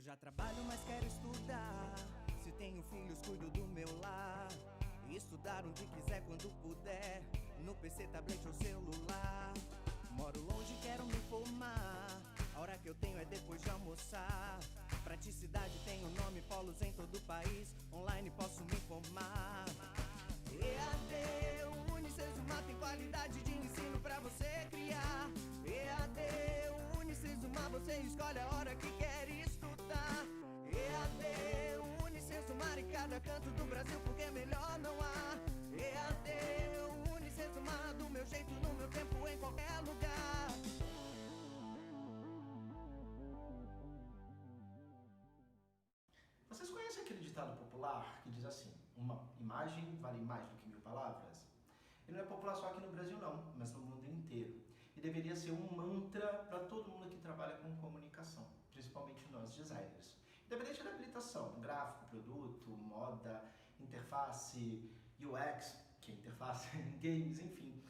já trabalho, mas quero estudar. Se tenho filhos, cuido do meu lar. Estudar onde quiser, quando puder. No PC, tablet ou celular. Moro longe, quero me formar. A hora que eu tenho é depois de almoçar. Praticidade tem um nome, polos em todo o país. Online posso me informar. EAD, o Unicesumar tem qualidade de ensino pra você criar. EAD, o Unicesumar, você escolhe a hora que quer estudar. EAD, o Unicesumar em cada canto do Brasil, porque melhor não há. EAD, o Unicesumar, do meu jeito, no meu tempo, em qualquer lugar. Vocês conhecem aquele ditado popular que diz assim: uma imagem vale mais do que 1000 palavras? Ele não é popular só aqui no Brasil não, mas no mundo inteiro. E deveria ser um mantra para todo mundo que trabalha com comunicação, principalmente nós designers. Independente da habilitação, gráfico, produto, moda, interface, UX, que é interface, games, enfim,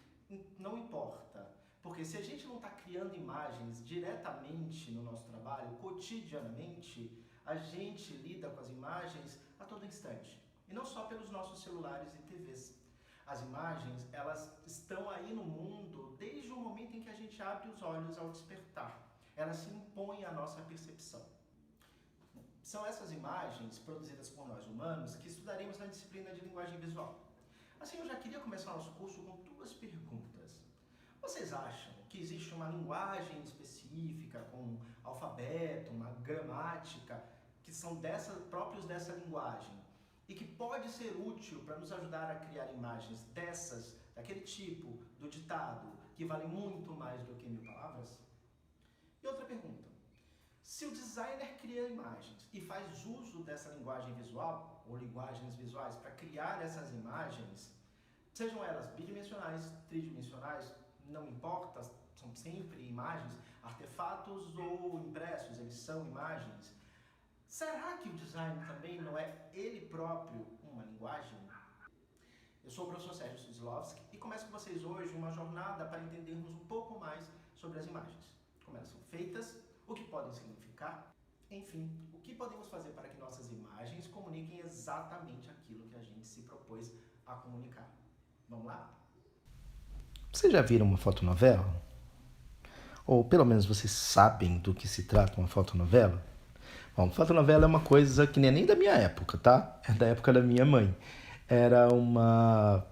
não importa. Porque se a gente não está criando imagens diretamente no nosso trabalho, cotidianamente, a gente lida com as imagens a todo instante. E não só pelos nossos celulares e TVs. As imagens, elas estão aí no mundo desde o momento em que a gente abre os olhos ao despertar. Elas se impõem à nossa percepção. São essas imagens, produzidas por nós humanos, que estudaremos na disciplina de linguagem visual. Assim, eu já queria começar nosso curso com 2 perguntas. Vocês acham que existe uma linguagem específica, com alfabeto, uma gramática, que são próprios dessa linguagem, e que pode ser útil para nos ajudar a criar imagens daquele tipo, do ditado, que vale muito mais do que 1000 palavras? E outra pergunta: se o designer cria imagens e faz uso dessa linguagem visual, ou linguagens visuais, para criar essas imagens, sejam elas bidimensionais, tridimensionais, não importa, são sempre imagens, artefatos ou impressos, eles são imagens. Será que o design também não é ele próprio uma linguagem? Eu sou o professor Sérgio Suzlovski e começo com vocês hoje uma jornada para entendermos um pouco mais sobre as imagens. Como elas são feitas, o que podem significar, enfim, o que podemos fazer para que nossas imagens comuniquem exatamente aquilo que a gente se propôs a comunicar. Vamos lá? Vocês já viram uma fotonovela? Ou pelo menos vocês sabem do que se trata uma fotonovela? Bom, fotonovela é uma coisa que nem da minha época, tá? É da época da minha mãe. Era uma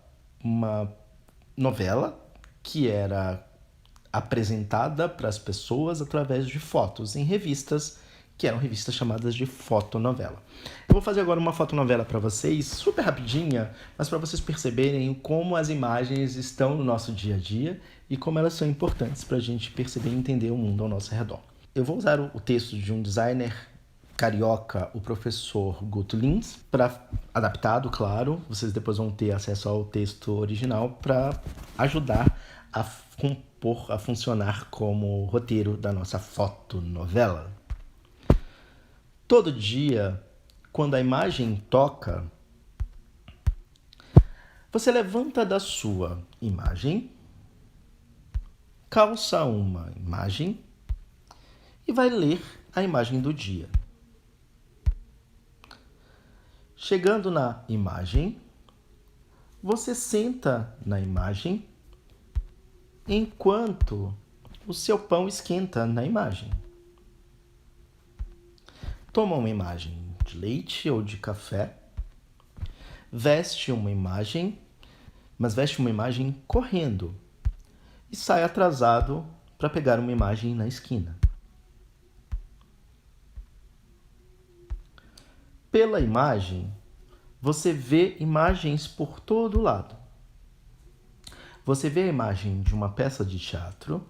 novela que era apresentada para as pessoas através de fotos em revistas, que eram revistas chamadas de fotonovela. Eu vou fazer agora uma fotonovela para vocês, super rapidinha, mas para vocês perceberem como as imagens estão no nosso dia a dia e como elas são importantes para a gente perceber e entender o mundo ao nosso redor. Eu vou usar o texto de um designer carioca, o professor Guto Lins, adaptado, claro. Vocês depois vão ter acesso ao texto original para ajudar a compor, a funcionar como roteiro da nossa fotonovela. Todo dia, quando a imagem toca, você levanta da sua imagem, calça uma imagem e vai ler a imagem do dia. Chegando na imagem, você senta na imagem enquanto o seu pão esquenta na imagem. Toma uma imagem de leite ou de café, veste uma imagem, mas veste uma imagem correndo e sai atrasado para pegar uma imagem na esquina. Pela imagem, você vê imagens por todo lado. Você vê a imagem de uma peça de teatro,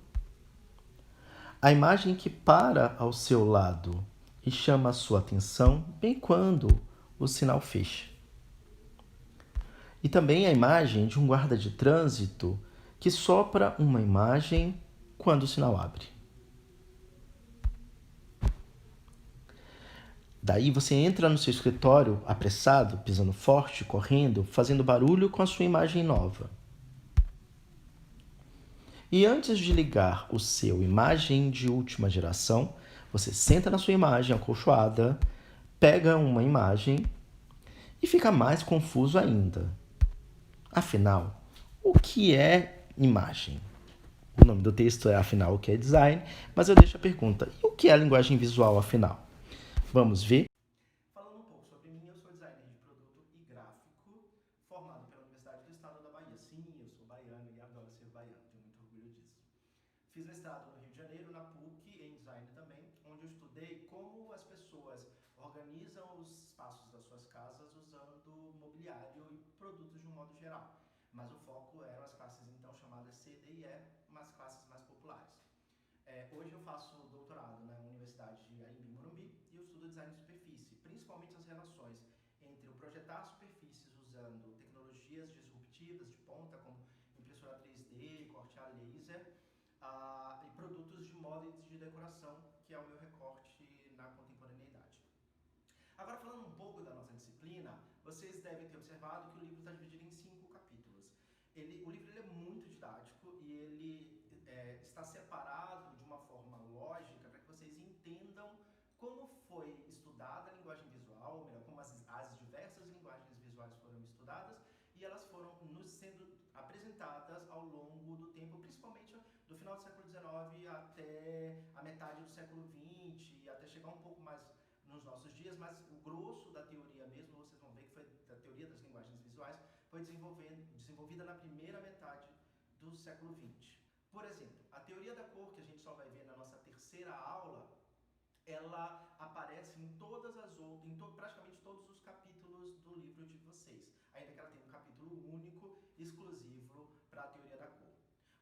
a imagem que para ao seu lado e chama a sua atenção bem quando o sinal fecha. E também a imagem de um guarda de trânsito que sopra uma imagem quando o sinal abre. Daí você entra no seu escritório apressado, pisando forte, correndo, fazendo barulho com a sua imagem nova. E antes de ligar o seu imagem de última geração, Você senta na sua imagem acolchoada, pega uma imagem e fica mais confuso ainda. Afinal, o que é imagem? O nome do texto é, afinal, o que é design, mas eu deixo a pergunta, e o que é a linguagem visual, afinal? Vamos ver? Falando um pouco sobre mim, eu sou designer de produto e gráfico, formado pela Universidade do Estado da Bahia. Sim, eu sou baiano e adoro ser baiano, tenho muito orgulho disso. Fiz mestrado no Rio de Janeiro, na PUC, em design também, onde eu estudei como as pessoas organizam os espaços das suas casas usando mobiliário e produtos de um modo geral. Mas o foco eram as classes então chamadas C, D e E, umas classes mais populares. Hoje eu faço doutorado na Universidade de Anhembi Morumbi e eu estudo design de superfície, principalmente as relações entre o projetar superfícies usando tecnologias disruptivas de ponta, como impressora 3D, corte a laser, e produtos de moda e de decoração, que é o meu recorte na contemporaneidade. Agora, falando um pouco da nossa disciplina, vocês devem ter observado que o livro está dividido em 5 capítulos. O livro ele é muito didático e ele está separado de uma forma lógica para que vocês entendam como foi estudada a linguagem visual, ou melhor, como as diversas linguagens visuais foram estudadas e elas foram nos sendo apresentadas ao longo do tempo, principalmente do final do século XIX até a metade do século XX e até chegar um pouco mais nos nossos dias, mas o grosso da teoria mesmo, vocês vão ver que foi da teoria das linguagens visuais, foi desenvolvida na primeira metade do século XX. Por exemplo, a teoria da cor, que a gente só vai ver na nossa terceira aula, ela aparece em praticamente todos os capítulos do livro de vocês, ainda que ela tenha um capítulo único, exclusivo para a teoria da cor.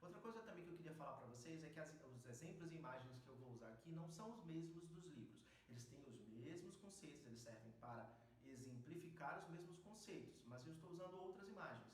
Outra coisa também que eu queria falar para vocês é que os exemplos e imagens que eu vou usar aqui não são os mesmos dos livros. Eles têm os mesmos conceitos, eles servem para exemplificar os mesmos conceitos, mas eu estou usando outras imagens,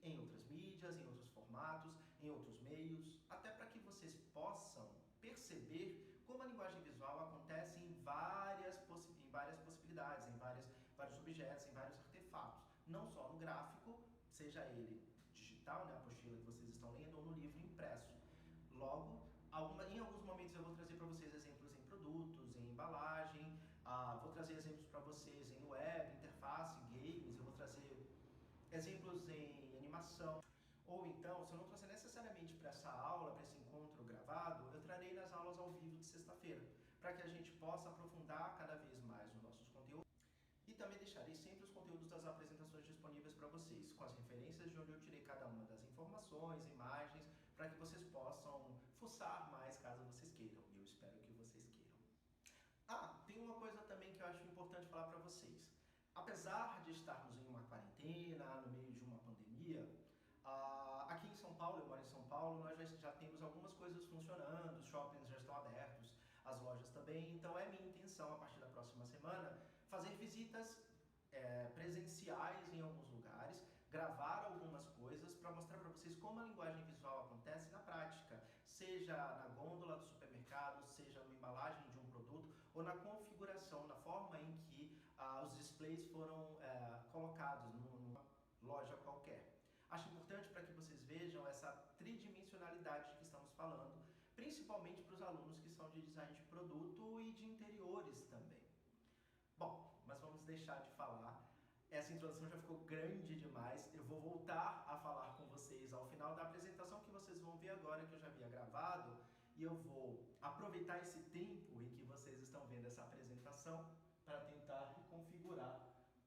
em outras mídias, em outros formatos, em outros meios, até para que vocês possam perceber como a linguagem visual acontece em várias possibilidades, em vários objetos, em vários artefatos. Não só no gráfico, seja ele digital, né, a apostila que vocês estão lendo, ou no livro impresso. Logo, em alguns momentos eu vou trazer para vocês exemplos em produtos, em embalagem, vou trazer exemplos para vocês em web, interface, games, eu vou trazer exemplos em animação. Ou então, se eu não trouxer necessariamente para essa aula, para esse encontro gravado, eu trarei nas aulas ao vivo de sexta-feira, para que a gente possa aprofundar cada vez mais os nossos conteúdos. E também deixarei sempre os conteúdos das apresentações disponíveis para vocês, com as referências de onde eu tirei cada uma das informações, imagens, para que vocês possam fuçar mais caso vocês queiram, e eu espero que vocês queiram. Tem uma coisa também que eu acho importante falar para vocês. Apesar de estarmos em uma quarentena, no meio de uma pandemia, aqui em São Paulo, eu moro em São Paulo, nós já temos algumas coisas funcionando, os shoppings já estão abertos, as lojas também, então é minha intenção, a partir da próxima semana, fazer visitas presenciais em alguns lugares, gravar algumas coisas para mostrar para vocês como a linguagem visual acontece na prática, seja na gôndola do supermercado, seja na embalagem de um produto ou na configuração, na forma em que os displays foram colocados numa loja qualquer. Acho importante para que vocês vejam essa tridimensionalidade de que estamos falando, principalmente para os alunos que são de design de produto e de interiores também. Bom, mas vamos deixar de falar. Essa introdução já ficou grande demais. Eu vou voltar a falar com vocês ao final da apresentação que vocês vão ver agora, que eu já havia gravado, e eu vou aproveitar esse tempo em que vocês estão vendo essa apresentação para tentar reconfigurar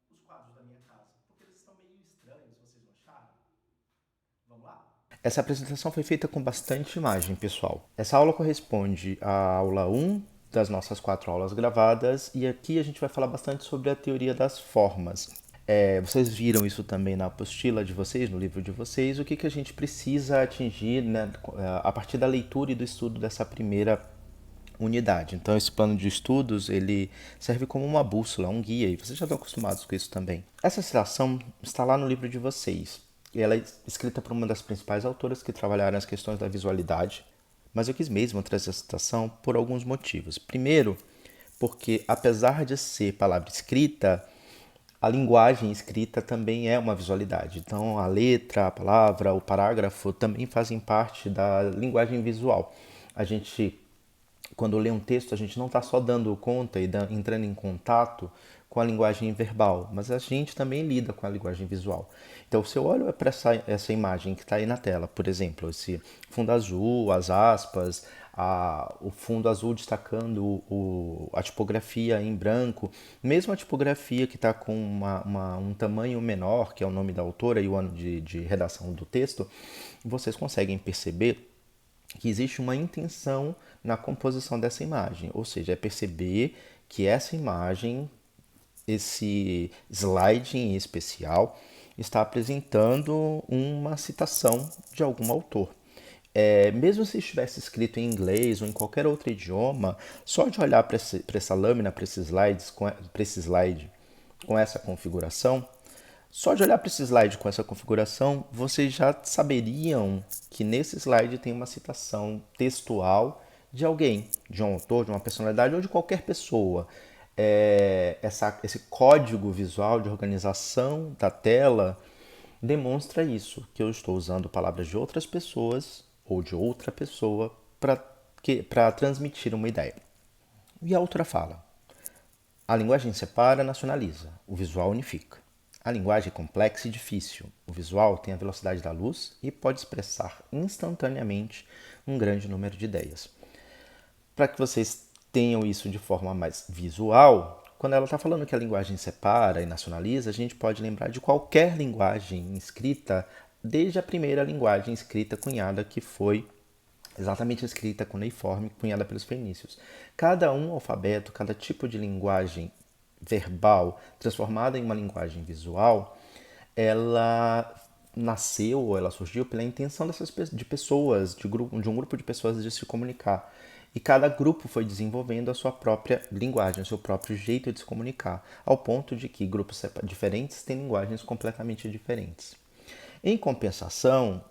os quadros da minha casa, porque eles estão meio estranhos, vocês não acharam? Vamos lá? Essa apresentação foi feita com bastante imagem, pessoal. Essa aula corresponde à aula 1 das nossas 4 aulas gravadas e aqui a gente vai falar bastante sobre a teoria das formas. Vocês viram isso também na apostila de vocês, no livro de vocês, o que a gente precisa atingir, né, a partir da leitura e do estudo dessa primeira unidade. Então esse plano de estudos ele serve como uma bússola, um guia, e vocês já estão acostumados com isso também. Essa citação está lá no livro de vocês. E ela é escrita por uma das principais autoras que trabalharam as questões da visualidade, mas eu quis mesmo trazer essa citação por alguns motivos. Primeiro, porque apesar de ser palavra escrita, a linguagem escrita também é uma visualidade. Então a letra, a palavra, o parágrafo também fazem parte da linguagem visual. A gente quando lê um texto, a gente não está só dando conta e entrando em contato com a linguagem verbal, mas a gente também lida com a linguagem visual. Então, se eu olho para essa imagem que está aí na tela, por exemplo, esse fundo azul, as aspas, o fundo azul destacando a tipografia em branco, mesmo a tipografia que está com um tamanho menor, que é o nome da autora e o ano de redação do texto, vocês conseguem perceber que existe uma intenção na composição dessa imagem, ou seja, é perceber que essa imagem, esse slide em especial, está apresentando uma citação de algum autor. Mesmo se estivesse escrito em inglês ou em qualquer outro idioma, só de olhar para essa lâmina, para esse slide com essa configuração, só de olhar para esse slide com essa configuração, vocês já saberiam que nesse slide tem uma citação textual de alguém, de um autor, de uma personalidade ou de qualquer pessoa. Esse código visual de organização da tela demonstra isso, que eu estou usando palavras de outras pessoas ou de outra pessoa para transmitir uma ideia. E a autora fala: a linguagem separa, nacionaliza, o visual unifica. A linguagem é complexa e difícil. O visual tem a velocidade da luz e pode expressar instantaneamente um grande número de ideias. Para que vocês tenham isso de forma mais visual, quando ela está falando que a linguagem separa e nacionaliza, a gente pode lembrar de qualquer linguagem escrita, desde a primeira linguagem escrita cunhada, que foi exatamente escrita cuneiforme, cunhada pelos fenícios. Cada alfabeto, cada tipo de linguagem verbal transformada em uma linguagem visual, ela nasceu ou ela surgiu pela intenção de pessoas, de um grupo de pessoas de se comunicar. E cada grupo foi desenvolvendo a sua própria linguagem, o seu próprio jeito de se comunicar, ao ponto de que grupos diferentes têm linguagens completamente diferentes. Em compensação,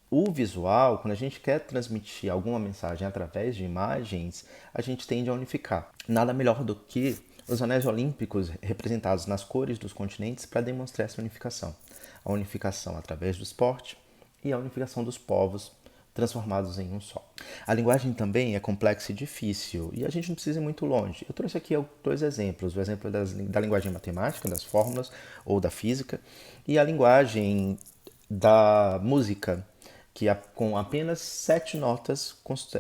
o visual, quando a gente quer transmitir alguma mensagem através de imagens, a gente tende a unificar. Nada melhor do que os anéis olímpicos representados nas cores dos continentes para demonstrar essa unificação. A unificação através do esporte e a unificação dos povos transformados em um só. A linguagem também é complexa e difícil, e a gente não precisa ir muito longe. Eu trouxe aqui 2 exemplos, o exemplo da linguagem matemática, das fórmulas ou da física, e a linguagem da música, que com apenas 7 notas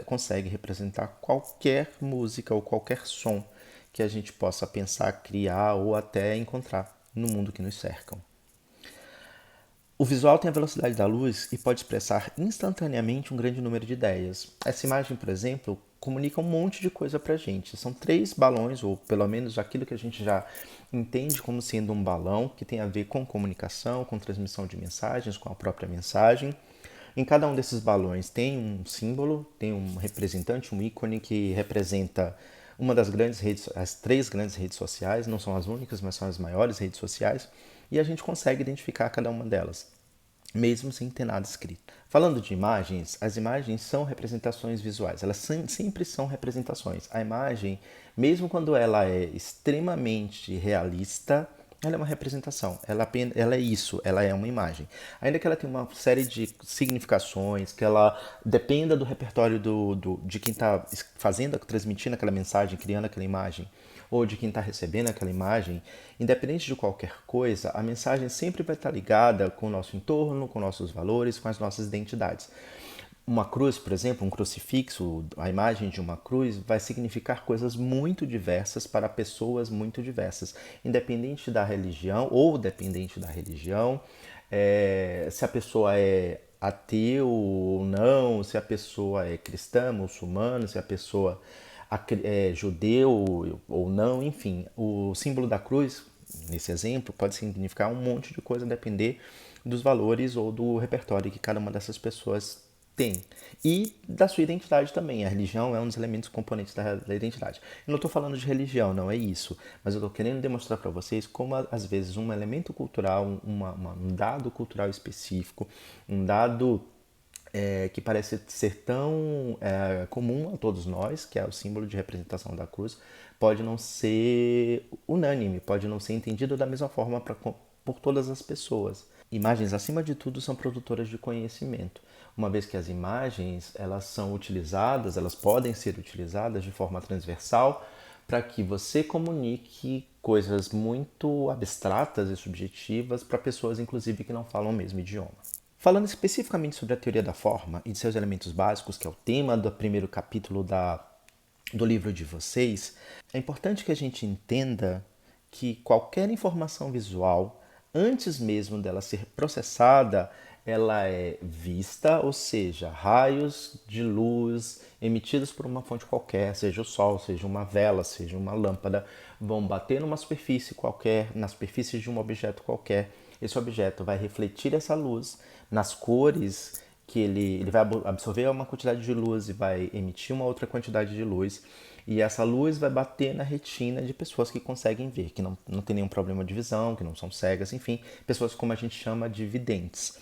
consegue representar qualquer música ou qualquer som que a gente possa pensar, criar ou até encontrar no mundo que nos cercam. O visual tem a velocidade da luz e pode expressar instantaneamente um grande número de ideias. Essa imagem, por exemplo, comunica um monte de coisa pra gente. São 3 balões, ou pelo menos aquilo que a gente já entende como sendo um balão, que tem a ver com comunicação, com transmissão de mensagens, com a própria mensagem. Em cada um desses balões tem um símbolo, tem um representante, um ícone que representa uma das grandes redes, as 3 grandes redes sociais, não são as únicas, mas são as maiores redes sociais, e a gente consegue identificar cada uma delas, mesmo sem ter nada escrito. Falando de imagens, as imagens são representações visuais, elas sempre são representações. A imagem, mesmo quando ela é extremamente realista, ela é uma representação, ela é isso, ela é uma imagem. Ainda que ela tenha uma série de significações, que ela dependa do repertório de quem está fazendo, transmitindo aquela mensagem, criando aquela imagem, ou de quem está recebendo aquela imagem, independente de qualquer coisa, a mensagem sempre vai estar ligada com o nosso entorno, com nossos valores, com as nossas identidades. Uma cruz, por exemplo, um crucifixo, a imagem de uma cruz vai significar coisas muito diversas para pessoas muito diversas, independente da religião ou dependente da religião, se a pessoa é ateu ou não, se a pessoa é cristã, muçulmana, se a pessoa é judeu ou não, enfim. O símbolo da cruz, nesse exemplo, pode significar um monte de coisa, depender dos valores ou do repertório que cada uma dessas pessoas tem. E da sua identidade também. A religião é um dos elementos componentes da identidade. Eu não estou falando de religião, não é isso. Mas eu estou querendo demonstrar para vocês como, às vezes, um elemento cultural, um dado cultural específico, um dado que parece ser tão comum a todos nós, que é o símbolo de representação da cruz, pode não ser unânime, pode não ser entendido da mesma forma por todas as pessoas. Imagens, acima de tudo, são produtoras de conhecimento. uma vez que as imagens elas são utilizadas, elas podem ser utilizadas de forma transversal para que você comunique coisas muito abstratas e subjetivas para pessoas, inclusive, que não falam o mesmo idioma. Falando especificamente sobre a teoria da forma e de seus elementos básicos, que é o tema do primeiro capítulo do livro de vocês, é importante que a gente entenda que qualquer informação visual, antes mesmo dela ser processada, ela é vista, ou seja, raios de luz emitidos por uma fonte qualquer, seja o sol, seja uma vela, seja uma lâmpada, vão bater numa superfície qualquer, na superfície de um objeto qualquer. Esse objeto vai refletir essa luz nas cores que ele vai absorver uma quantidade de luz e vai emitir uma outra quantidade de luz. E essa luz vai bater na retina de pessoas que conseguem ver, que não tem nenhum problema de visão, que não são cegas, enfim, pessoas como a gente chama de videntes.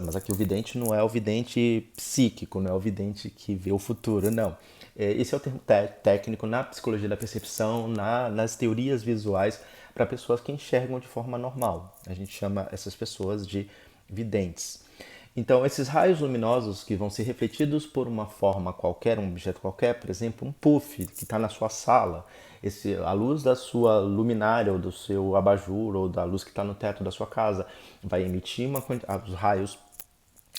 Mas aqui o vidente não é o vidente psíquico, não é o vidente que vê o futuro, não. Esse é o termo técnico na psicologia da percepção, nas teorias visuais, para pessoas que enxergam de forma normal. A gente chama essas pessoas de videntes. Então, esses raios luminosos que vão ser refletidos por uma forma qualquer, um objeto qualquer, por exemplo, um puff que está na sua sala, a luz da sua luminária ou do seu abajur ou da luz que está no teto da sua casa vai emitir os raios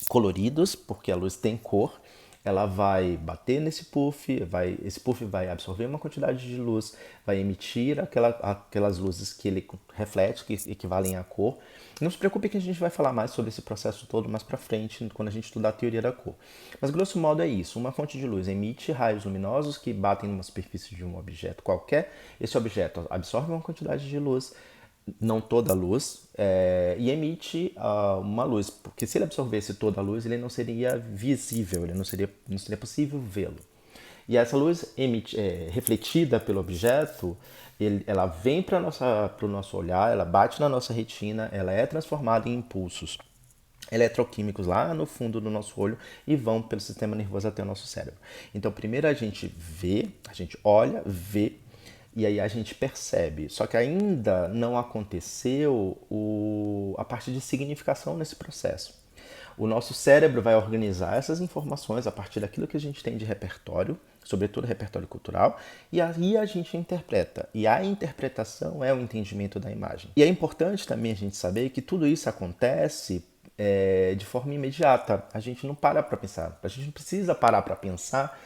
coloridos, porque a luz tem cor, ela vai bater nesse puff, esse puff vai absorver uma quantidade de luz, vai emitir aquelas luzes que ele reflete, que equivalem à cor. Não se preocupe que a gente vai falar mais sobre esse processo todo mais para frente, quando a gente estudar a teoria da cor. Mas grosso modo é isso, uma fonte de luz emite raios luminosos que batem numa superfície de um objeto qualquer, esse objeto absorve uma quantidade de luz, não toda a luz, e emite uma luz, porque se ele absorvesse toda a luz, ele não seria visível, não seria possível vê-lo. E essa luz refletida pelo objeto, ela vem para o nosso olhar, ela bate na nossa retina, ela é transformada em impulsos eletroquímicos lá no fundo do nosso olho e vão pelo sistema nervoso até o nosso cérebro. Então, primeiro a gente olha, vê, e aí a gente percebe. Só que ainda não aconteceu a parte de significação nesse processo. O nosso cérebro vai organizar essas informações a partir daquilo que a gente tem de repertório, sobretudo repertório cultural, e aí a gente interpreta. E a interpretação é o entendimento da imagem. E é importante também a gente saber que tudo isso acontece de forma imediata. A gente não para para pensar, a gente não precisa parar para pensar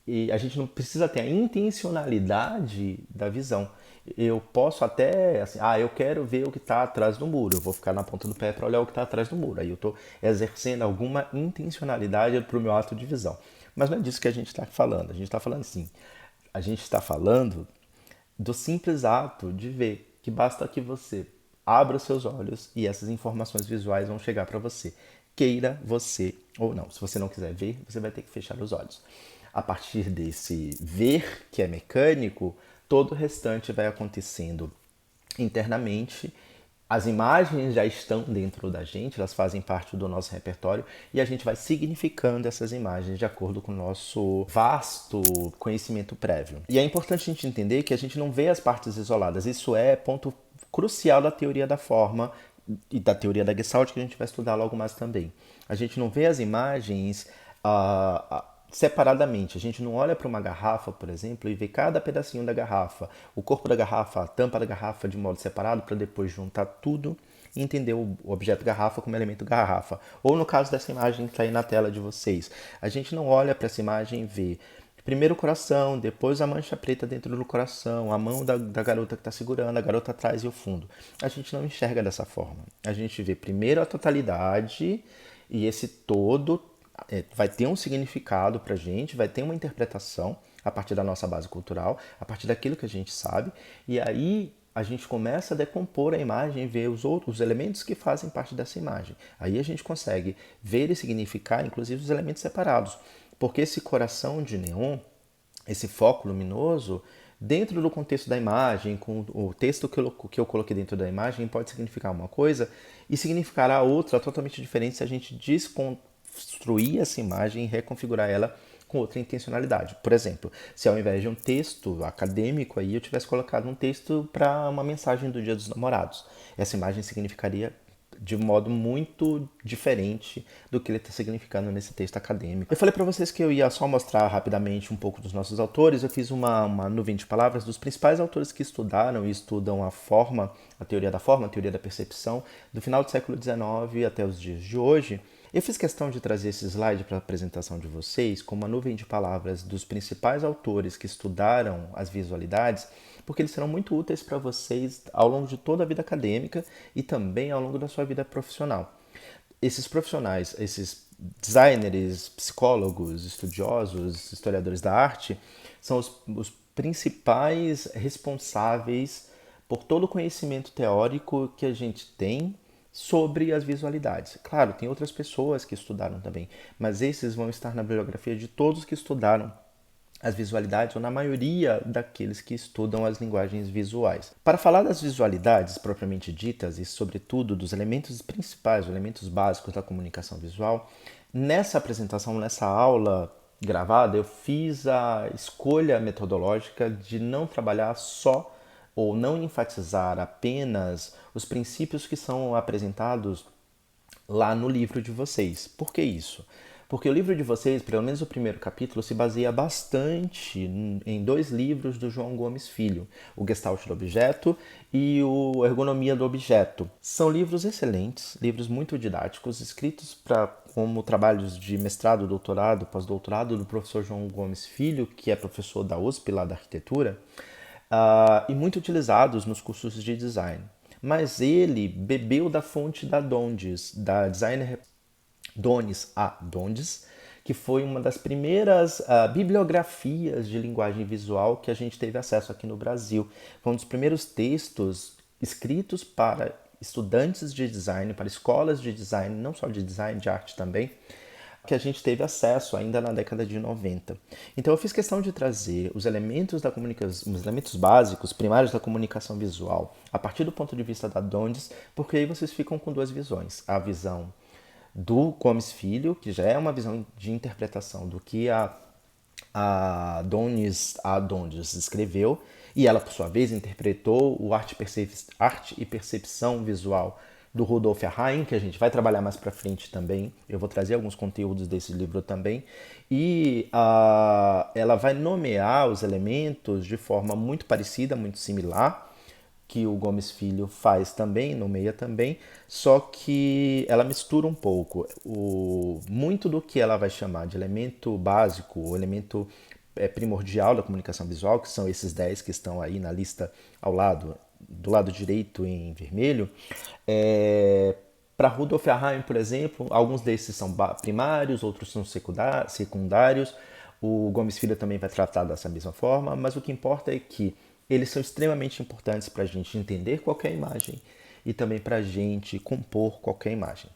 e a gente não precisa ter a intencionalidade da visão. Eu posso até, assim, eu quero ver o que está atrás do muro. Eu vou ficar na ponta do pé para olhar o que está atrás do muro. Aí eu estou exercendo alguma intencionalidade para o meu ato de visão. Mas não é disso que a gente está falando. A gente está falando assim, a gente está falando do simples ato de ver, que basta que você abra os seus olhos e essas informações visuais vão chegar para você. Queira você ou não. Se você não quiser ver, você vai ter que fechar os olhos. A partir desse ver, que é mecânico, todo o restante vai acontecendo internamente. As imagens já estão dentro da gente, elas fazem parte do nosso repertório e a gente vai significando essas imagens de acordo com o nosso vasto conhecimento prévio. E é importante a gente entender que a gente não vê as partes isoladas. Isso é ponto crucial da teoria da forma e da teoria da Gestalt, que a gente vai estudar logo mais também. A gente não vê as imagens separadamente. A gente não olha para uma garrafa, por exemplo, e vê cada pedacinho da garrafa, o corpo da garrafa, a tampa da garrafa de modo separado para depois juntar tudo e entender o objeto garrafa como elemento garrafa. Ou no caso dessa imagem que está aí na tela de vocês, a gente não olha para essa imagem e vê primeiro o coração, depois a mancha preta dentro do coração, a mão da garota que está segurando, a garota atrás e o fundo. A gente não enxerga dessa forma. A gente vê primeiro a totalidade e esse todo vai ter um significado para a gente, vai ter uma interpretação a partir da nossa base cultural, a partir daquilo que a gente sabe, e aí a gente começa a decompor a imagem e ver os elementos que fazem parte dessa imagem. Aí a gente consegue ver e significar, inclusive, os elementos separados, porque esse coração de neon, esse foco luminoso, dentro do contexto da imagem, com o texto que eu coloquei dentro da imagem, pode significar uma coisa e significará outra totalmente diferente se a gente desconstruir essa imagem e reconfigurar ela com outra intencionalidade. Por exemplo, se ao invés de um texto acadêmico aí eu tivesse colocado um texto para uma mensagem do Dia dos Namorados, essa imagem significaria de modo muito diferente do que ele está significando nesse texto acadêmico. Eu falei para vocês que eu ia só mostrar rapidamente um pouco dos nossos autores. Eu fiz uma nuvem de palavras dos principais autores que estudaram e estudam a forma, a teoria da forma, a teoria da percepção, do final do século XIX até os dias de hoje. Eu fiz questão de trazer esse slide para a apresentação de vocês com uma nuvem de palavras dos principais autores que estudaram as visualidades, porque eles serão muito úteis para vocês ao longo de toda a vida acadêmica e também ao longo da sua vida profissional. Esses profissionais, esses designers, psicólogos, estudiosos, historiadores da arte, são os principais responsáveis por todo o conhecimento teórico que a gente tem sobre as visualidades. Claro, tem outras pessoas que estudaram também, mas esses vão estar na bibliografia de todos que estudaram as visualidades, ou na maioria daqueles que estudam as linguagens visuais. Para falar das visualidades propriamente ditas e, sobretudo, dos elementos principais, os elementos básicos da comunicação visual, nessa apresentação, nessa aula gravada, eu fiz a escolha metodológica de não trabalhar só ou não enfatizar apenas os princípios que são apresentados lá no livro de vocês. Por que isso? Porque o livro de vocês, pelo menos o primeiro capítulo, se baseia bastante em dois livros do João Gomes Filho, o Gestalt do Objeto e o Ergonomia do Objeto. São livros excelentes, livros muito didáticos, escritos como trabalhos de mestrado, doutorado, pós-doutorado do professor João Gomes Filho, que é professor da USP, lá da arquitetura, e muito utilizados nos cursos de design. Mas ele bebeu da fonte da Dondes, da designer Donis A. Dondes, que foi uma das primeiras bibliografias de linguagem visual que a gente teve acesso aqui no Brasil. Foi um dos primeiros textos escritos para estudantes de design, para escolas de design, não só de design, de arte também, que a gente teve acesso ainda na década de 90. Então eu fiz questão de trazer os elementos da comunicação, os elementos básicos, primários da comunicação visual, a partir do ponto de vista da Dondes, porque aí vocês ficam com duas visões. A visão do Gomes Filho, que já é uma visão de interpretação do que a Dondes escreveu, e ela, por sua vez, interpretou o Arte e Percepção Visual do Rudolf Arnheim, que a gente vai trabalhar mais para frente também. Eu vou trazer alguns conteúdos desse livro também. E ela vai nomear os elementos de forma muito parecida, muito similar, que o Gomes Filho faz também, nomeia também, só que ela mistura um pouco. Muito do que ela vai chamar de elemento básico, o elemento primordial da comunicação visual, que são esses 10 que estão aí na lista do lado direito em vermelho, para Rudolf Arnheim, por exemplo, alguns desses são primários, outros são secundários. O Gomes Filho também vai tratar dessa mesma forma, mas o que importa é que eles são extremamente importantes para a gente entender qualquer imagem e também para a gente compor qualquer imagem.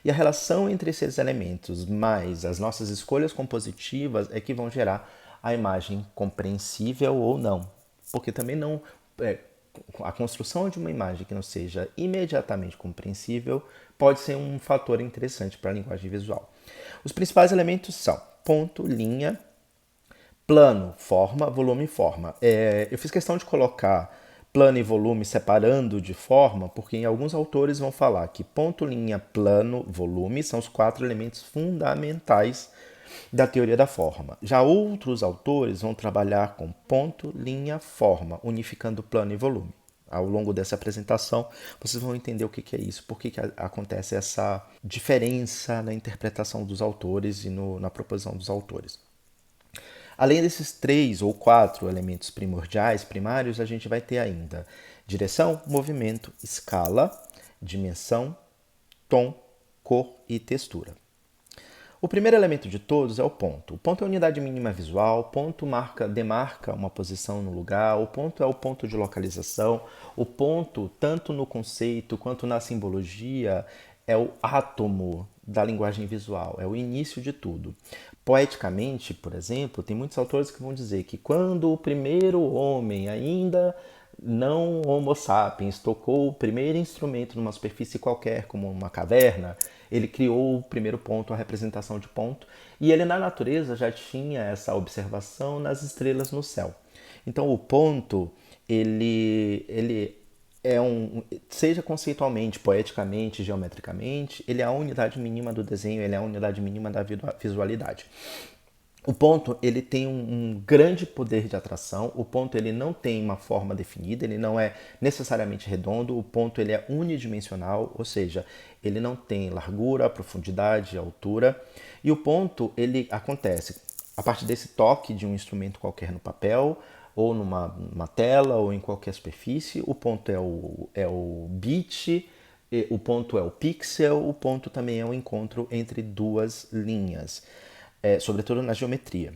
E a relação entre esses elementos mais as nossas escolhas compositivas é que vão gerar a imagem compreensível ou não. Porque também não a construção de uma imagem que não seja imediatamente compreensível pode ser um fator interessante para a linguagem visual. Os principais elementos são ponto, linha, plano, forma, volume e forma. Eu fiz questão de colocar plano e volume separando de forma, porque em alguns autores vão falar que ponto, linha, plano, volume são os 4 elementos fundamentais da teoria da forma. Já outros autores vão trabalhar com ponto, linha, forma, unificando plano e volume. Ao longo dessa apresentação, vocês vão entender o que é isso, por que acontece essa diferença na interpretação dos autores e na proposição dos autores. Além desses 3 ou 4 elementos primordiais, primários, a gente vai ter ainda direção, movimento, escala, dimensão, tom, cor e textura. O primeiro elemento de todos é o ponto. O ponto é a unidade mínima visual, o ponto demarca uma posição no lugar, o ponto é o ponto de localização, o ponto, tanto no conceito quanto na simbologia, é o átomo da linguagem visual, é o início de tudo. Poeticamente, por exemplo, tem muitos autores que vão dizer que quando o primeiro homem, ainda não Homo sapiens, tocou o primeiro instrumento numa superfície qualquer, como uma caverna, ele criou o primeiro ponto, a representação de ponto, e ele na natureza já tinha essa observação nas estrelas no céu. Então o ponto, ele seja conceitualmente, poeticamente, geometricamente, ele é a unidade mínima do desenho, ele é a unidade mínima da visualidade. O ponto, ele tem um grande poder de atração. O ponto, ele não tem uma forma definida, ele não é necessariamente redondo. O ponto, ele é unidimensional, ou seja, ele não tem largura, profundidade, altura. E o ponto, ele acontece a partir desse toque de um instrumento qualquer no papel, ou numa tela, ou em qualquer superfície. O ponto é o bit, o ponto é o pixel, o ponto também é o encontro entre duas linhas. Sobretudo na geometria.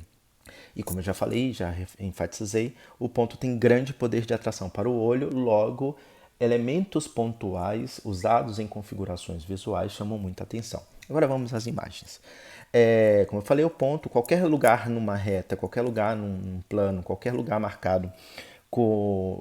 E como eu já falei, já enfatizei, o ponto tem grande poder de atração para o olho, logo, elementos pontuais usados em configurações visuais chamam muita atenção. Agora vamos às imagens. Como eu falei, o ponto, qualquer lugar numa reta, qualquer lugar num plano, qualquer lugar marcado,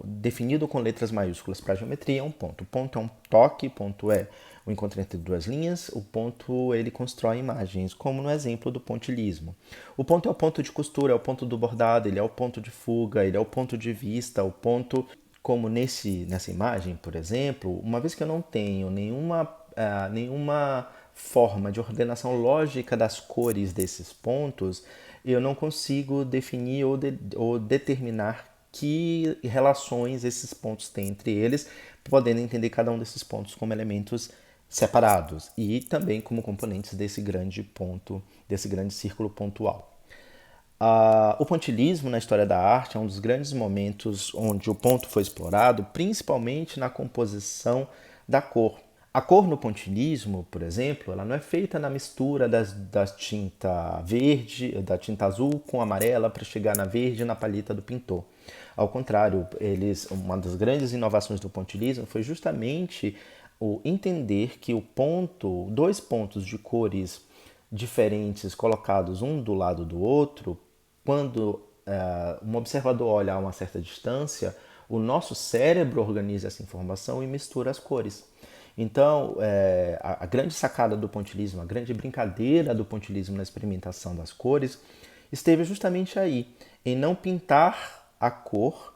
definido com letras maiúsculas para a geometria, é um ponto. O ponto é um toque, ponto é o encontro entre duas linhas, o ponto ele constrói imagens, como no exemplo do pontilhismo. O ponto é o ponto de costura, é o ponto do bordado, ele é o ponto de fuga, ele é o ponto de vista, o ponto, como nessa imagem, por exemplo, uma vez que eu não tenho nenhuma forma de ordenação lógica das cores desses pontos, eu não consigo definir ou determinar que relações esses pontos têm entre eles, podendo entender cada um desses pontos como elementos separados e também como componentes desse grande ponto, desse grande círculo pontual. O pontilhismo na história da arte é um dos grandes momentos onde o ponto foi explorado, principalmente na composição da cor. A cor no pontilhismo, por exemplo, ela não é feita na mistura da tinta verde, da tinta azul com amarela para chegar na verde na palheta do pintor. Ao contrário, uma das grandes inovações do pontilhismo foi justamente o entender que dois pontos de cores diferentes colocados um do lado do outro, quando um observador olha a uma certa distância, o nosso cérebro organiza essa informação e mistura as cores. Então, a grande sacada do pontilhismo, a grande brincadeira do pontilhismo na experimentação das cores, esteve justamente aí, em não pintar a cor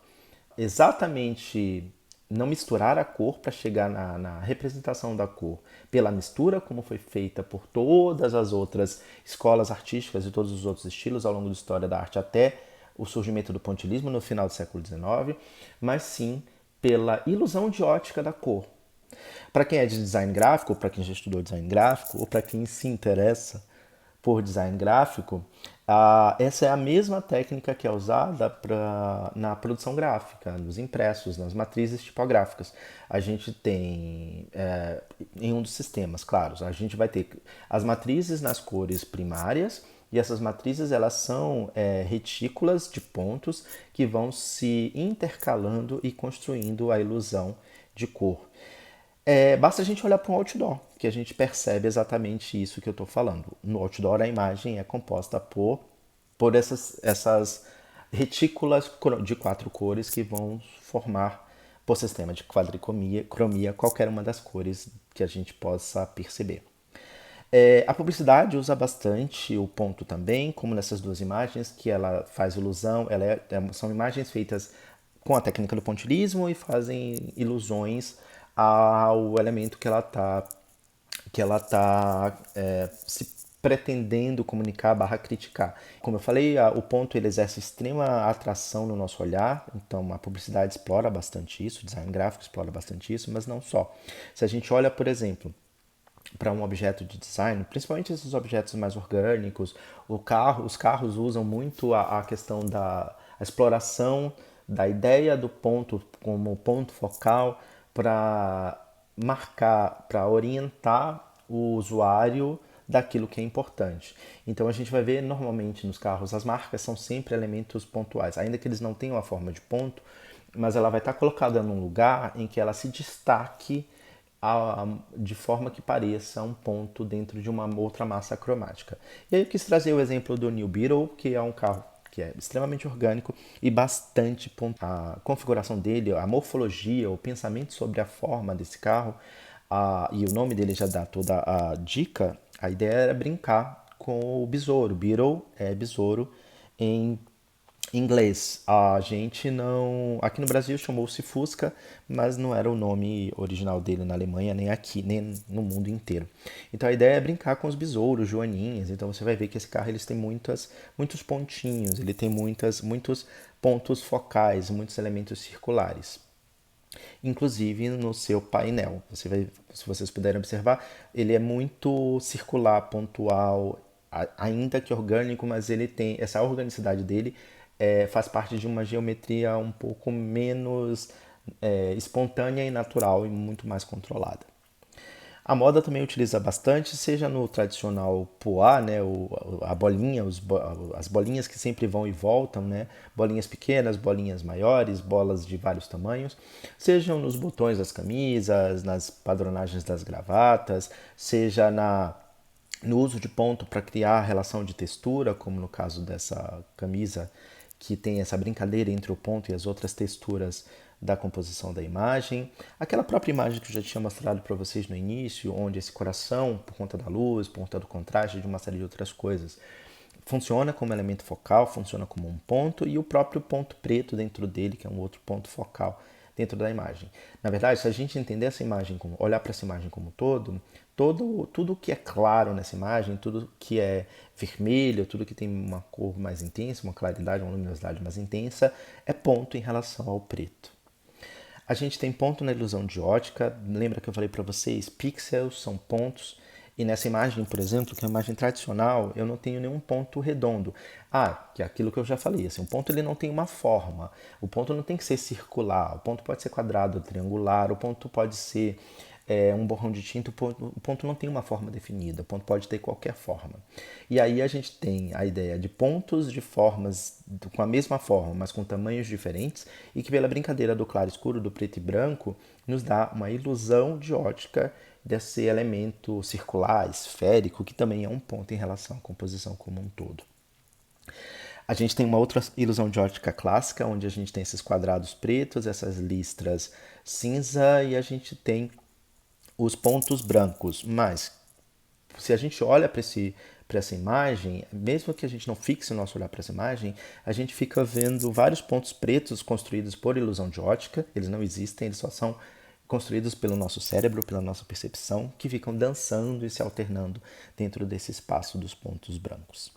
exatamente, não misturar a cor para chegar na representação da cor pela mistura, como foi feita por todas as outras escolas artísticas e todos os outros estilos ao longo da história da arte até o surgimento do pontilhismo no final do século XIX, mas sim pela ilusão de ótica da cor. Para quem é de design gráfico, ou para quem já estudou design gráfico, ou para quem se interessa por design gráfico, essa é a mesma técnica que é usada na produção gráfica, nos impressos, nas matrizes tipográficas. A gente tem, em um dos sistemas, claro, a gente vai ter as matrizes nas cores primárias, e essas matrizes elas são retículas de pontos que vão se intercalando e construindo a ilusão de cor. Basta a gente olhar para um outdoor, que a gente percebe exatamente isso que eu estou falando. No outdoor, a imagem é composta por essas retículas de 4 cores que vão formar, por sistema de quadricromia, qualquer uma das cores que a gente possa perceber. A publicidade usa bastante o ponto também, como nessas duas imagens, que ela faz ilusão, são imagens feitas com a técnica do pontilhismo e fazem ilusões ao elemento que ela está se pretendendo comunicar / criticar. Como eu falei, o ponto ele exerce extrema atração no nosso olhar, então a publicidade explora bastante isso, o design gráfico explora bastante isso, mas não só. Se a gente olha, por exemplo, para um objeto de design, principalmente esses objetos mais orgânicos, os carros usam muito a questão da exploração da ideia do ponto como ponto focal para marcar, para orientar o usuário daquilo que é importante. Então a gente vai ver normalmente nos carros, as marcas são sempre elementos pontuais, ainda que eles não tenham a forma de ponto, mas ela vai estar colocada num lugar em que ela se destaque de forma que pareça um ponto dentro de uma outra massa cromática. E aí eu quis trazer o exemplo do New Beetle, que é um carro que é extremamente orgânico e bastante pontual. A configuração dele, a morfologia, o pensamento sobre a forma desse carro, e o nome dele já dá toda a dica, a ideia era brincar com o besouro. Beetle é besouro em Em inglês, a gente não. Aqui no Brasil chamou-se Fusca, mas não era o nome original dele na Alemanha, nem aqui, nem no mundo inteiro. Então a ideia é brincar com os besouros, joaninhas. Então você vai ver que esse carro eles têm muitos pontinhos, ele tem muitos pontos focais, muitos elementos circulares. Inclusive no seu painel. Se vocês puderem observar, ele é muito circular, pontual, ainda que orgânico, mas ele tem essa organicidade dele faz parte de uma geometria um pouco menos espontânea e natural e muito mais controlada. A moda também utiliza bastante, seja no tradicional poá, né, a bolinha, as bolinhas que sempre vão e voltam, né, bolinhas pequenas, bolinhas maiores, bolas de vários tamanhos, sejam nos botões das camisas, nas padronagens das gravatas, seja no uso de ponto para criar relação de textura, como no caso dessa camisa que tem essa brincadeira entre o ponto e as outras texturas da composição da imagem. Aquela própria imagem que eu já tinha mostrado para vocês no início, onde esse coração, por conta da luz, por conta do contraste, de uma série de outras coisas, funciona como elemento focal, funciona como um ponto, e o próprio ponto preto dentro dele, que é um outro ponto focal dentro da imagem. Na verdade, se a gente entender essa imagem, olhar para essa imagem como tudo que é claro nessa imagem, tudo que é vermelho, tudo que tem uma cor mais intensa, uma claridade, uma luminosidade mais intensa, é ponto em relação ao preto. A gente tem ponto na ilusão de ótica, lembra que eu falei para vocês, pixels são pontos, e nessa imagem, por exemplo, que é uma imagem tradicional, eu não tenho nenhum ponto redondo. Que é aquilo que eu já falei, assim, o ponto ele não tem uma forma, o ponto não tem que ser circular, o ponto pode ser quadrado, triangular, o ponto pode ser um borrão de tinta, o ponto não tem uma forma definida, o ponto pode ter qualquer forma. E aí a gente tem a ideia de pontos de formas com a mesma forma, mas com tamanhos diferentes, e que pela brincadeira do claro e escuro, do preto e branco, nos dá uma ilusão de ótica desse elemento circular, esférico, que também é um ponto em relação à composição como um todo. A gente tem uma outra ilusão de ótica clássica, onde a gente tem esses quadrados pretos, essas listras cinza, e a gente tem os pontos brancos, mas se a gente olha para essa imagem, mesmo que a gente não fixe o nosso olhar para essa imagem, a gente fica vendo vários pontos pretos construídos por ilusão de ótica, eles não existem, eles só são construídos pelo nosso cérebro, pela nossa percepção, que ficam dançando e se alternando dentro desse espaço dos pontos brancos.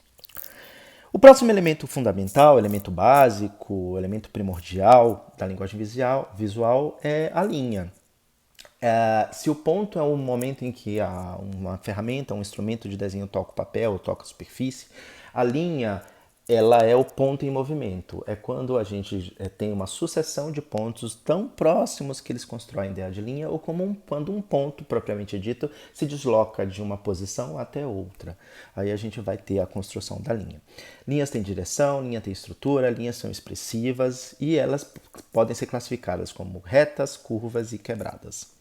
O próximo elemento fundamental, elemento básico, elemento primordial da linguagem visual é a linha. Se o ponto é o momento em que uma ferramenta, um instrumento de desenho toca o papel, toca a superfície, a linha ela é o ponto em movimento. É quando a gente tem uma sucessão de pontos tão próximos que eles constroem a ideia de linha, ou quando um ponto, propriamente dito, se desloca de uma posição até outra. Aí a gente vai ter a construção da linha. Linhas têm direção, linha tem estrutura, linhas são expressivas e elas podem ser classificadas como retas, curvas e quebradas.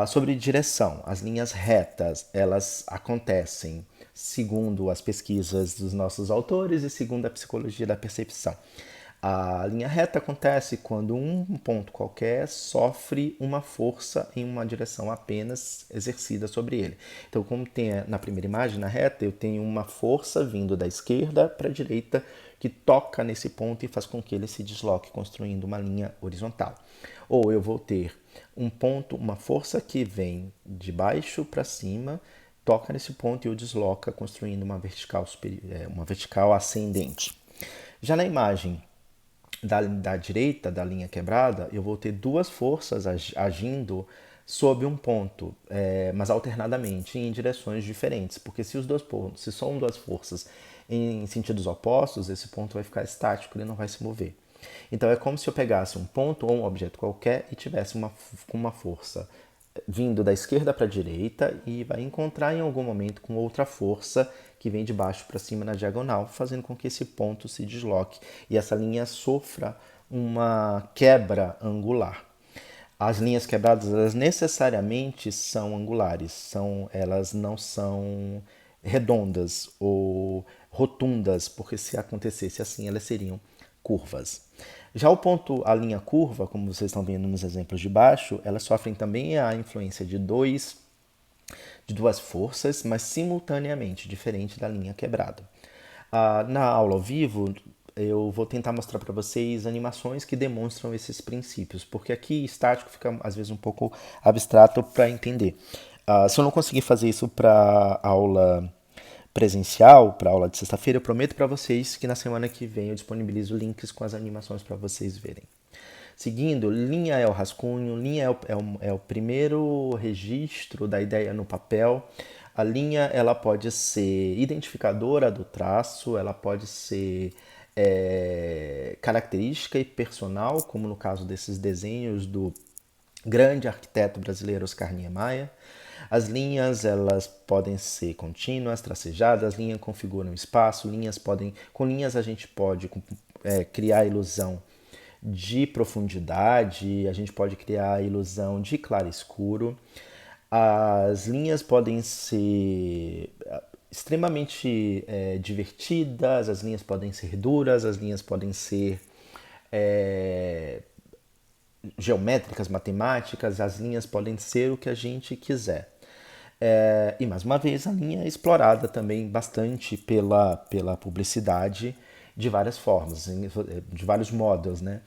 Sobre direção, as linhas retas, elas acontecem segundo as pesquisas dos nossos autores e segundo a psicologia da percepção. A linha reta acontece quando um ponto qualquer sofre uma força em uma direção apenas exercida sobre ele. Então, como tem na primeira imagem, na reta, eu tenho uma força vindo da esquerda para a direita que toca nesse ponto e faz com que ele se desloque, construindo uma linha horizontal. Ou eu vou ter um ponto, uma força que vem de baixo para cima, toca nesse ponto e o desloca, construindo uma vertical ascendente. Já na imagem da direita, da linha quebrada, eu vou ter duas forças agindo sob um ponto, mas alternadamente, em direções diferentes. Porque se são duas forças em sentidos opostos, esse ponto vai ficar estático, ele não vai se mover. Então é como se eu pegasse um ponto ou um objeto qualquer e tivesse uma força vindo da esquerda para a direita e vai encontrar em algum momento com outra força que vem de baixo para cima na diagonal, fazendo com que esse ponto se desloque e essa linha sofra uma quebra angular. As linhas quebradas, elas necessariamente são angulares, elas não são redondas ou rotundas, porque se acontecesse assim, elas seriam curvas. Já a linha curva, como vocês estão vendo nos exemplos de baixo, elas sofrem também a influência de duas forças, mas simultaneamente, diferente da linha quebrada. Na aula ao vivo, eu vou tentar mostrar para vocês animações que demonstram esses princípios, porque aqui estático fica às vezes um pouco abstrato para entender. Se eu não conseguir fazer isso para aula presencial, para aula de sexta-feira, eu prometo para vocês que na semana que vem eu disponibilizo links com as animações para vocês verem. Seguindo, linha é o rascunho, linha é o primeiro registro da ideia no papel. A linha ela pode ser identificadora do traço, ela pode ser característica e personal, como no caso desses desenhos do grande arquiteto brasileiro Oscar Niemeyer. As linhas elas podem ser contínuas, tracejadas, as linhas configuram espaço, com linhas a gente pode criar a ilusão de profundidade, a gente pode criar a ilusão de claro escuro. As linhas podem ser extremamente divertidas, as linhas podem ser duras, as linhas podem ser geométricas, matemáticas, as linhas podem ser o que a gente quiser. E mais uma vez a linha é explorada também bastante pela publicidade de várias formas, de vários modos, né?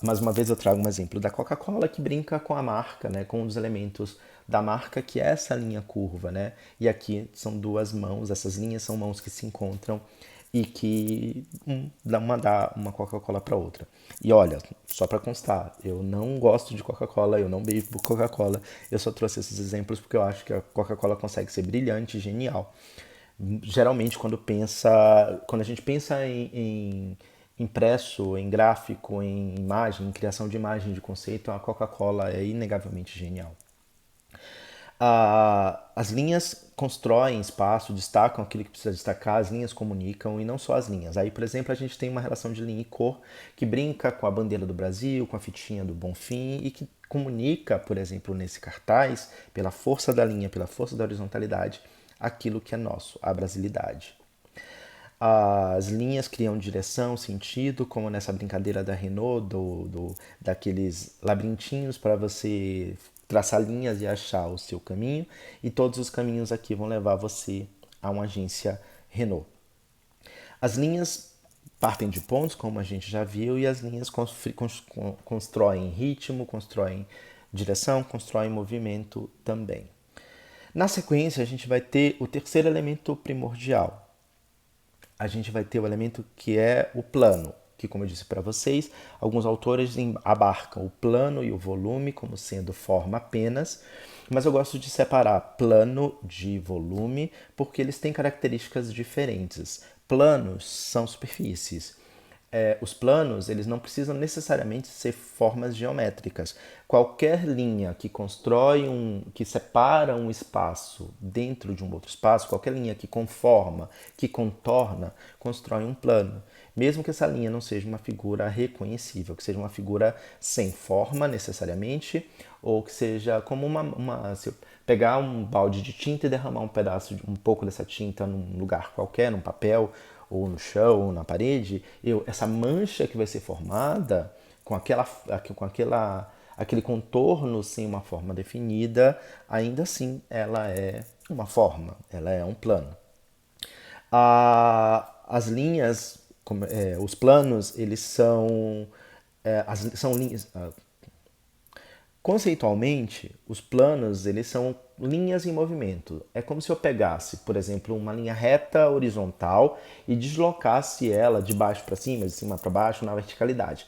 Mais uma vez eu trago um exemplo da Coca-Cola que brinca com a marca, né? Com um dos elementos da marca que é essa linha curva, né? E aqui são duas mãos, essas linhas são mãos que se encontram e que dá uma Coca-Cola para outra. E olha, só para constar, eu não gosto de Coca-Cola, eu não bebo Coca-Cola, eu só trouxe esses exemplos porque eu acho que a Coca-Cola consegue ser brilhante, genial. Geralmente quando a gente pensa em impresso, em gráfico, em imagem, em criação de imagem de conceito, a Coca-Cola é inegavelmente genial. As linhas constroem espaço, destacam aquilo que precisa destacar, as linhas comunicam e não só as linhas. Aí, por exemplo, a gente tem uma relação de linha e cor que brinca com a bandeira do Brasil, com a fitinha do Bonfim e que comunica, por exemplo, nesse cartaz, pela força da linha, pela força da horizontalidade, aquilo que é nosso, a brasilidade. As linhas criam direção, sentido, como nessa brincadeira da Renault, daqueles labirintinhos para você traçar linhas e achar o seu caminho, e todos os caminhos aqui vão levar você a uma agência Renault. As linhas partem de pontos, como a gente já viu, e as linhas constroem ritmo, constroem direção, constroem movimento também. Na sequência, a gente vai ter o terceiro elemento primordial. A gente vai ter o elemento que é o plano, que, como eu disse para vocês, alguns autores abarcam o plano e o volume como sendo forma apenas, mas eu gosto de separar plano de volume porque eles têm características diferentes. Planos são superfícies. Os planos eles não precisam necessariamente ser formas geométricas. Qualquer linha que que separa um espaço dentro de um outro espaço, qualquer linha que conforma, que contorna, constrói um plano. Mesmo que essa linha não seja uma figura reconhecível, que seja uma figura sem forma necessariamente, ou que seja como se eu pegar um balde de tinta e derramar um pouco dessa tinta num lugar qualquer, num papel, ou no chão, ou na parede, essa mancha que vai ser formada com aquele contorno sem uma forma definida, ainda assim ela é uma forma, ela é um plano. As linhas, os planos, eles são linhas. Conceitualmente, os planos eles são linhas em movimento. É como se eu pegasse, por exemplo, uma linha reta horizontal e deslocasse ela de baixo para cima, de cima para baixo, na verticalidade.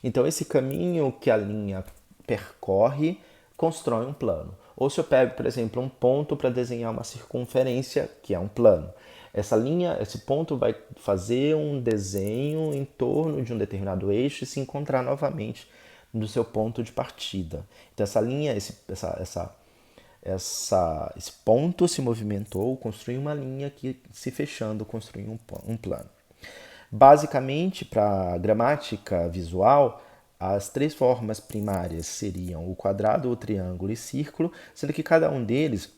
Então, esse caminho que a linha percorre constrói um plano. Ou se eu pego, por exemplo, um ponto para desenhar uma circunferência, que é um plano. Esse ponto vai fazer um desenho em torno de um determinado eixo e se encontrar novamente no seu ponto de partida. Então essa linha, esse ponto se movimentou, construiu uma linha que se fechando construiu um plano. Basicamente, para a gramática visual, as três formas primárias seriam o quadrado, o triângulo e círculo, sendo que cada um deles,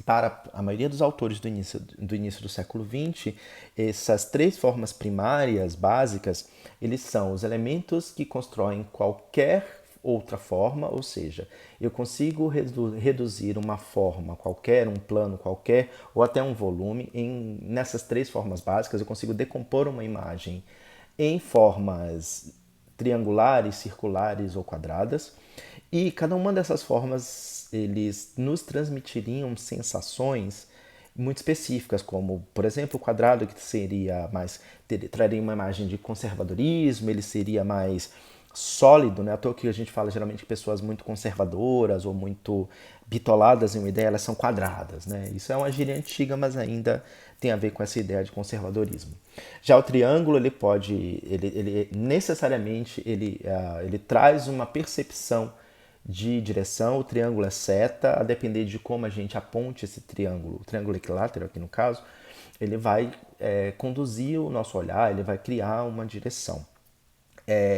para a maioria dos autores do início do século XX, essas três formas primárias básicas, eles são os elementos que constroem qualquer outra forma, ou seja, eu consigo reduzir uma forma qualquer, um plano qualquer, ou até um volume, nessas três formas básicas, eu consigo decompor uma imagem em formas triangulares, circulares ou quadradas, e cada uma dessas formas, eles nos transmitiriam sensações muito específicas, como, por exemplo, o quadrado, que seria mais, traria uma imagem de conservadorismo, ele seria mais sólido, né? À toa que a gente fala geralmente que pessoas muito conservadoras ou muito bitoladas em uma ideia, elas são quadradas, né? Isso é uma gíria antiga, mas ainda tem a ver com essa ideia de conservadorismo. Já o triângulo, ele necessariamente, ele traz uma percepção de direção. O triângulo é seta, a depender de como a gente aponte esse triângulo, o triângulo equilátero aqui no caso, ele vai conduzir o nosso olhar, ele vai criar uma direção.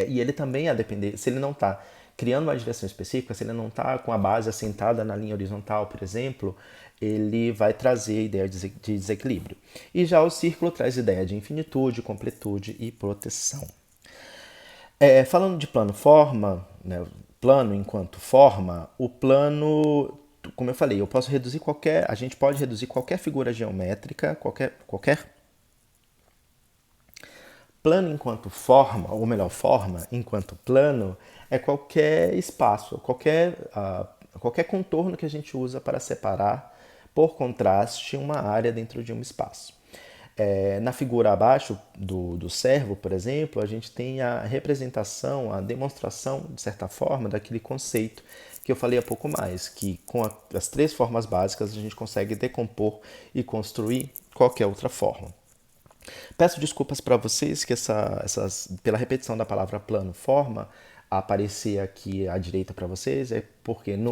E ele também, a depender, se ele não está criando uma direção específica, se ele não está com a base assentada na linha horizontal, por exemplo, ele vai trazer a ideia de desequilíbrio. E já o círculo traz a ideia de infinitude, completude e proteção. Falando de plano-forma, né, plano enquanto forma, o plano, como eu falei, a gente pode reduzir qualquer figura geométrica, qualquer plano enquanto forma, ou melhor, forma enquanto plano, é qualquer espaço, qualquer contorno que a gente usa para separar, por contraste, uma área dentro de um espaço. Na figura abaixo do servo, por exemplo, a gente tem a representação, a demonstração, de certa forma, daquele conceito que eu falei há pouco mais, que com as três formas básicas a gente consegue decompor e construir qualquer outra forma. Peço desculpas para vocês que pela repetição da palavra plano, forma, aparecer aqui à direita para vocês, é porque na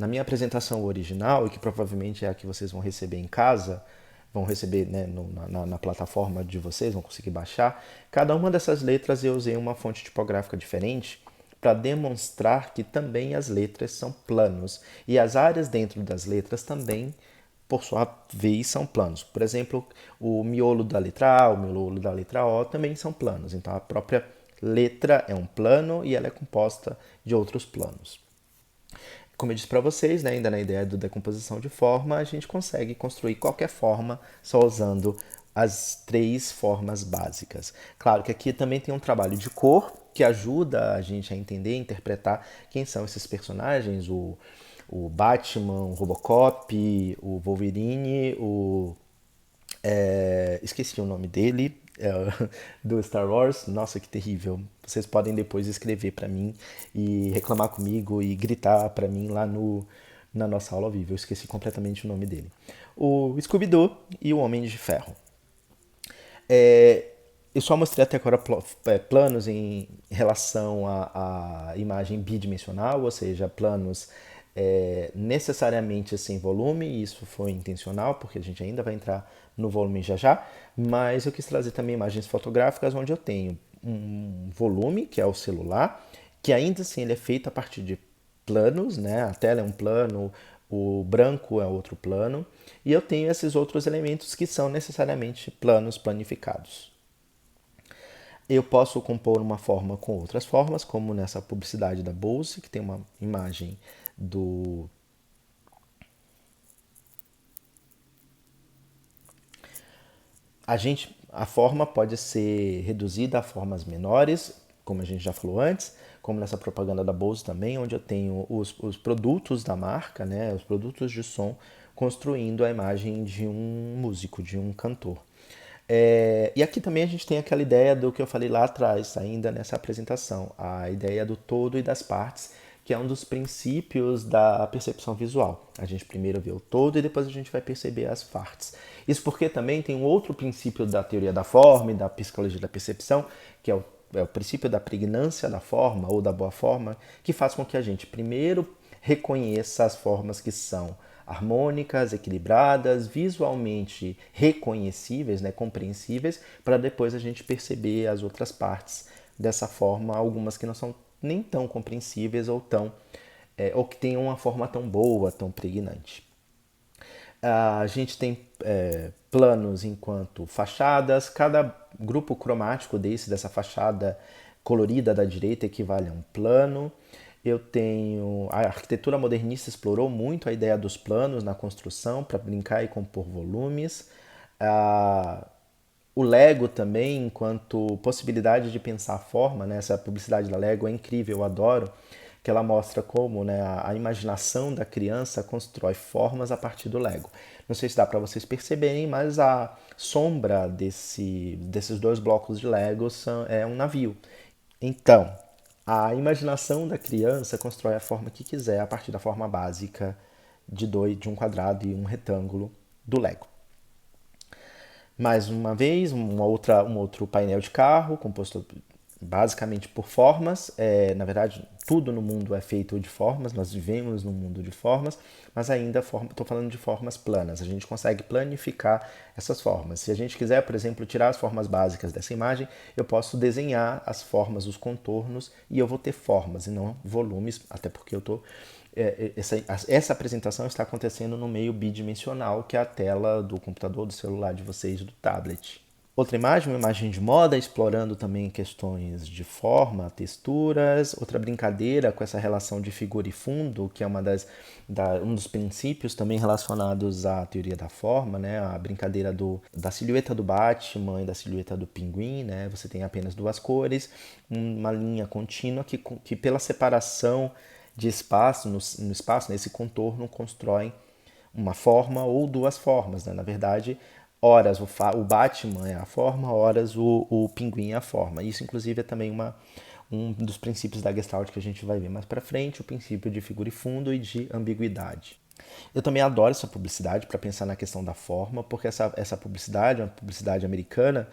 minha apresentação original, e que provavelmente é a que vocês vão receber em casa, vão receber, né, na plataforma de vocês, vão conseguir baixar, cada uma dessas letras eu usei uma fonte tipográfica diferente para demonstrar que também as letras são planos e as áreas dentro das letras também, por sua vez, são planos. Por exemplo, o miolo da letra A, o miolo da letra O também são planos. Então a própria letra é um plano e ela é composta de outros planos. Como eu disse para vocês, né, ainda na ideia da decomposição de forma, a gente consegue construir qualquer forma só usando as três formas básicas. Claro que aqui também tem um trabalho de cor que ajuda a gente a entender e interpretar quem são esses personagens, o Batman, o Robocop, o Wolverine, esqueci o nome dele, do Star Wars. Nossa, que terrível. Vocês podem depois escrever para mim e reclamar comigo e gritar para mim lá na nossa aula ao vivo. Eu esqueci completamente o nome dele. O Scooby-Doo e o Homem de Ferro. Eu só mostrei até agora planos em relação à imagem bidimensional, ou seja, planos necessariamente sem volume, e isso foi intencional, porque a gente ainda vai entrar no volume já já, mas eu quis trazer também imagens fotográficas onde eu tenho um volume, que é o celular, que ainda assim ele é feito a partir de planos, né? A tela é um plano, o branco é outro plano, e eu tenho esses outros elementos que são necessariamente planos planificados. Eu posso compor uma forma com outras formas, como nessa publicidade da bolsa, que tem uma imagem do a forma pode ser reduzida a formas menores, como a gente já falou antes, como nessa propaganda da Bose também, onde eu tenho os produtos da marca, né, os produtos de som, construindo a imagem de um músico, de um cantor. E aqui também a gente tem aquela ideia do que eu falei lá atrás, ainda nessa apresentação, a ideia do todo e das partes, que é um dos princípios da percepção visual. A gente primeiro vê o todo e depois a gente vai perceber as partes. Isso porque também tem um outro princípio da teoria da forma e da psicologia da percepção, que é o princípio da pregnância da forma ou da boa forma, que faz com que a gente primeiro reconheça as formas que são harmônicas, equilibradas, visualmente reconhecíveis, né, compreensíveis, para depois a gente perceber as outras partes dessa forma, algumas que não são nem tão compreensíveis ou que tenham uma forma tão boa, tão pregnante. A gente tem planos enquanto fachadas, cada grupo cromático dessa fachada colorida da direita equivale a um plano. Eu tenho... A arquitetura modernista explorou muito a ideia dos planos na construção para brincar e compor volumes. O Lego também, enquanto possibilidade de pensar a forma, né? Essa publicidade da Lego é incrível, eu adoro, que ela mostra como, né, a imaginação da criança constrói formas a partir do Lego. Não sei se dá para vocês perceberem, mas a sombra desses dois blocos de Lego é um navio. Então, a imaginação da criança constrói a forma que quiser a partir da forma básica de um quadrado e um retângulo do Lego. Mais uma vez, um outro painel de carro composto basicamente por formas. Na verdade, tudo no mundo é feito de formas, nós vivemos num mundo de formas, mas ainda estou falando de formas planas. A gente consegue planificar essas formas. Se a gente quiser, por exemplo, tirar as formas básicas dessa imagem, eu posso desenhar as formas, os contornos, e eu vou ter formas e não volumes, até porque eu estou... Essa apresentação está acontecendo no meio bidimensional, que é a tela do computador, do celular de vocês, do tablet. Outra imagem, uma imagem de moda, explorando também questões de forma, texturas. Outra brincadeira com essa relação de figura e fundo, que é um dos princípios também relacionados à teoria da forma, né? A brincadeira da silhueta do Batman e da silhueta do Pinguim, né? Você tem apenas duas cores, uma linha contínua que pela separação de espaço, no espaço, nesse contorno, constroem uma forma ou duas formas, né? Na verdade, horas o Batman é a forma, horas o Pinguim é a forma. Isso, inclusive, é também um dos princípios da Gestalt que a gente vai ver mais para frente, o princípio de figura e fundo e de ambiguidade. Eu também adoro essa publicidade para pensar na questão da forma, porque essa publicidade é uma publicidade americana,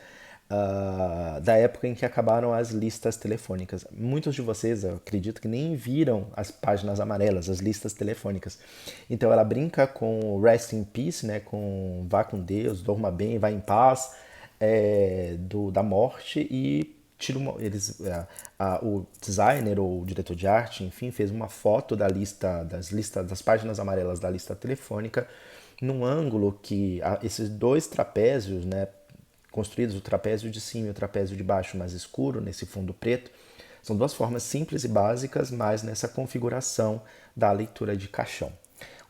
da época em que acabaram as listas telefônicas. Muitos de vocês, eu acredito, que nem viram as páginas amarelas, as listas telefônicas. Então ela brinca com Rest in Peace, né, com vá com Deus, dorma bem, vá em paz, da morte, e o designer ou o diretor de arte, enfim, fez uma foto das páginas amarelas da lista telefônica num ângulo que esses dois trapézios, né, construídos, o trapézio de cima e o trapézio de baixo mais escuro, nesse fundo preto, são duas formas simples e básicas, mas nessa configuração da leitura de caixão.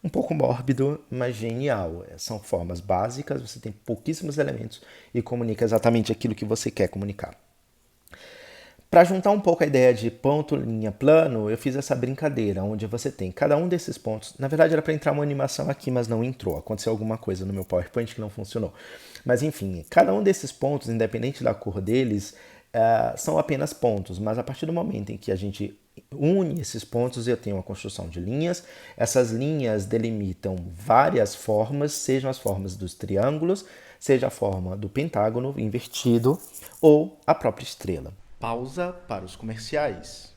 Um pouco mórbido, mas genial. São formas básicas, você tem pouquíssimos elementos e comunica exatamente aquilo que você quer comunicar. Para juntar um pouco a ideia de ponto, linha, plano, eu fiz essa brincadeira, onde você tem cada um desses pontos. Na verdade, era para entrar uma animação aqui, mas não entrou. Aconteceu alguma coisa no meu PowerPoint que não funcionou. Mas enfim, cada um desses pontos, independente da cor deles, são apenas pontos. Mas a partir do momento em que a gente une esses pontos, eu tenho uma construção de linhas. Essas linhas delimitam várias formas, sejam as formas dos triângulos, seja a forma do pentágono invertido ou a própria estrela. Pausa para os comerciais.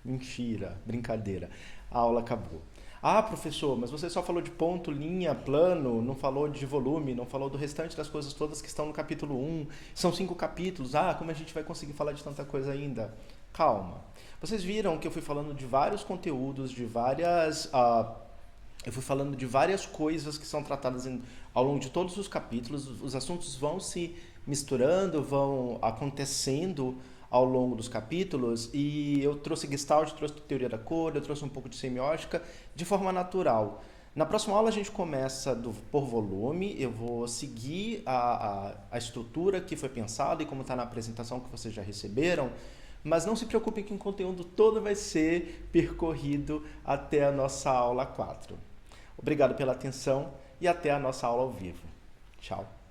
Mentira, brincadeira. A aula acabou. Ah, professor, mas você só falou de ponto, linha, plano, não falou de volume, não falou do restante das coisas todas que estão no capítulo 1. São 5 capítulos. Como a gente vai conseguir falar de tanta coisa ainda? Calma. Vocês viram que eu fui falando de vários conteúdos, eu fui falando de várias coisas que são tratadas ao longo de todos os capítulos. Os assuntos vão se misturando, vão acontecendo ao longo dos capítulos, e eu trouxe Gestalt, trouxe teoria da cor, eu trouxe um pouco de semiótica, de forma natural. Na próxima aula a gente começa por volume, eu vou seguir a estrutura que foi pensada e como está na apresentação que vocês já receberam, mas não se preocupem que o conteúdo todo vai ser percorrido até a nossa aula 4. Obrigado pela atenção e até a nossa aula ao vivo. Tchau!